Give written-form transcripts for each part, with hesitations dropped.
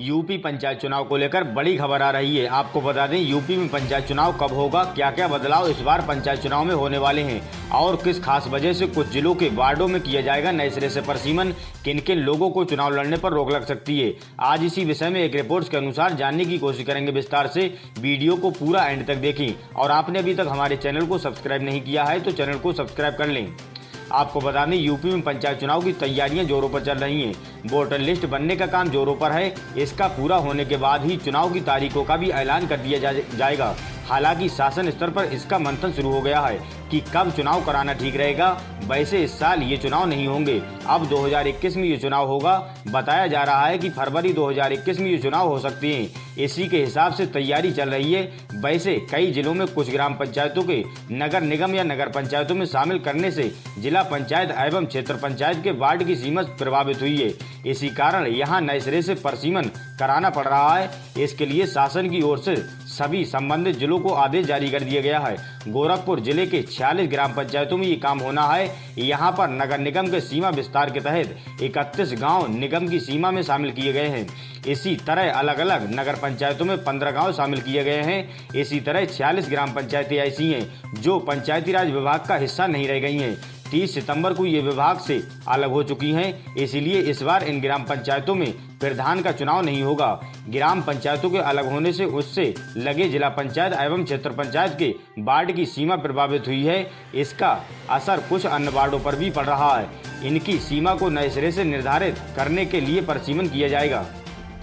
UP panchayat चुनाव को लेकर बड़ी खबर आ रही है। आपको बता दें, यूपी में पंचायत चुनाव कब होगा, क्या क्या बदलाव इस बार पंचायत चुनाव में होने वाले हैं और किस खास वजह से कुछ जिलों के वार्डों में किया जाएगा नए सिरे से परिसीमन, किन किन लोगों को चुनाव लड़ने पर रोक लग सकती है। आज इसी विषय में एक रिपोर्ट के अनुसार जानने की कोशिश करेंगे विस्तार से। वीडियो को पूरा एंड तक देखें और आपने अभी तक हमारे चैनल को सब्सक्राइब नहीं किया है तो चैनल को सब्सक्राइब कर लें। आपको बता दें, यूपी में पंचायत चुनाव की तैयारियां जोरों पर चल रही हैं। वोटर लिस्ट बनने का काम जोरों पर है। इसका पूरा होने के बाद ही चुनाव की तारीखों का भी ऐलान कर दिया जाएगा। हालांकि शासन स्तर पर इसका मंथन शुरू हो गया है कि कब चुनाव कराना ठीक रहेगा। वैसे इस साल ये चुनाव नहीं होंगे, अब 2021 में ये चुनाव होगा। बताया जा रहा है कि फरवरी 2021 में ये चुनाव हो सकते हैं। इसी के हिसाब से तैयारी चल रही है। वैसे कई जिलों में कुछ ग्राम पंचायतों के नगर निगम या नगर पंचायतों में शामिल करने से जिला पंचायत एवं क्षेत्र पंचायत के वार्ड की सीमा प्रभावित हुई है। इसी कारण यहाँ नए सिरे से परिसीमन कराना पड़ रहा है। इसके लिए शासन की ओर से सभी संबंधित जिलों को आदेश जारी कर दिया गया है। गोरखपुर जिले के 46 ग्राम पंचायतों में ये काम होना है। यहाँ पर नगर निगम के सीमा विस्तार के तहत 31 गांव निगम की सीमा में शामिल किए गए हैं। इसी तरह अलग अलग नगर पंचायतों में 15 गांव शामिल किए गए हैं। इसी तरह 46 ग्राम पंचायतें ऐसी हैं जो पंचायती राज विभाग का हिस्सा नहीं रह गई हैं। 30 सितंबर को ये विभाग से अलग हो चुकी हैं। इसीलिए इस बार इन ग्राम पंचायतों में प्रधान का चुनाव नहीं होगा। ग्राम पंचायतों के अलग होने से उससे लगे जिला पंचायत एवं क्षेत्र पंचायत के वार्ड की सीमा प्रभावित हुई है। इसका असर कुछ अन्य वार्डों पर भी पड़ रहा है। इनकी सीमा को नए सिरे से निर्धारित करने के लिए परिसीमन किया जाएगा।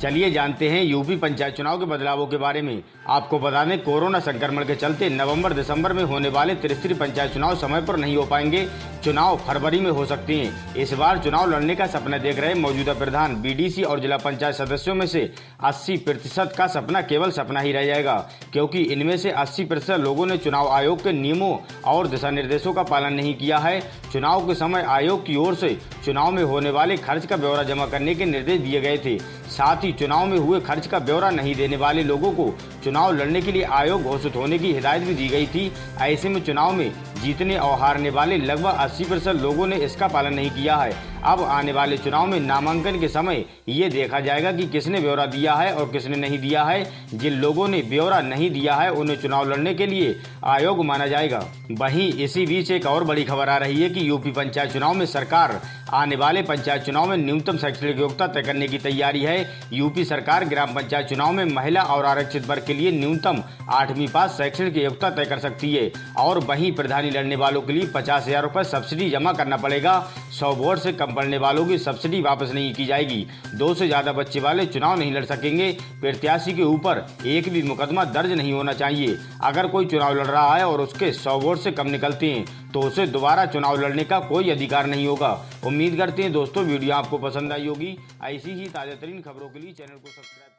चलिए जानते हैं यूपी पंचायत चुनाव के बदलावों के बारे में। आपको बता दें, कोरोना संक्रमण के चलते नवंबर दिसंबर में होने वाले त्रिस्तरीय पंचायत चुनाव समय पर नहीं हो पाएंगे। चुनाव फरवरी में हो सकते हैं। इस बार चुनाव लड़ने का सपना देख रहे मौजूदा प्रधान, बीडीसी और जिला पंचायत सदस्यों में से 80% का सपना केवल सपना ही रह जाएगा, क्योंकि इनमें से 80% लोगों ने चुनाव आयोग के नियमों और दिशा निर्देशों का पालन नहीं किया है। चुनाव के समय आयोग की ओर से चुनाव में होने वाले खर्च का ब्यौरा जमा करने के निर्देश दिए गए थे। साथ ही चुनाव में हुए खर्च का ब्यौरा नहीं देने वाले लोगों को चुनाव लड़ने के लिए आयोग घोषित होने की हिदायत भी दी गई थी। ऐसे में चुनाव में जीतने और हारने वाले लगभग 80% लोगों ने इसका पालन नहीं किया है। अब आने वाले चुनाव में नामांकन के समय ये देखा जाएगा कि किसने ब्यौरा दिया है और किसने नहीं दिया है। जिन लोगों ने ब्यौरा नहीं दिया है उन्हें चुनाव लड़ने के लिए आयोग माना जाएगा। वहीं इसी बीच एक और बड़ी खबर आ रही है कि यूपी पंचायत चुनाव में सरकार आने वाले पंचायत चुनाव में न्यूनतम शैक्षणिक योग्यता तय करने की तैयारी है। यूपी सरकार ग्राम पंचायत चुनाव में महिला और आरक्षित वर्ग के लिए न्यूनतम 8वीं पास शैक्षणिक योग्यता तय कर सकती है। और वहीं प्रधानी लड़ने वालों के लिए 50,000 रुपये सब्सिडी जमा करना पड़ेगा। 100 वोट से कम पड़ने वालों की सब्सिडी वापस नहीं की जाएगी। 2 से ज्यादा बच्चे वाले चुनाव नहीं लड़ सकेंगे। प्रत्याशी के ऊपर एक भी मुकदमा दर्ज नहीं होना चाहिए। अगर कोई चुनाव लड़ रहा है और उसके 100 वोट से कम निकलते हैं तो उसे दोबारा चुनाव लड़ने का कोई अधिकार नहीं होगा। उम्मीद करते हैं दोस्तों वीडियो आपको पसंद आई होगी। ऐसी ही ताज़ा तरीन खबरों के लिए चैनल को सब्सक्राइब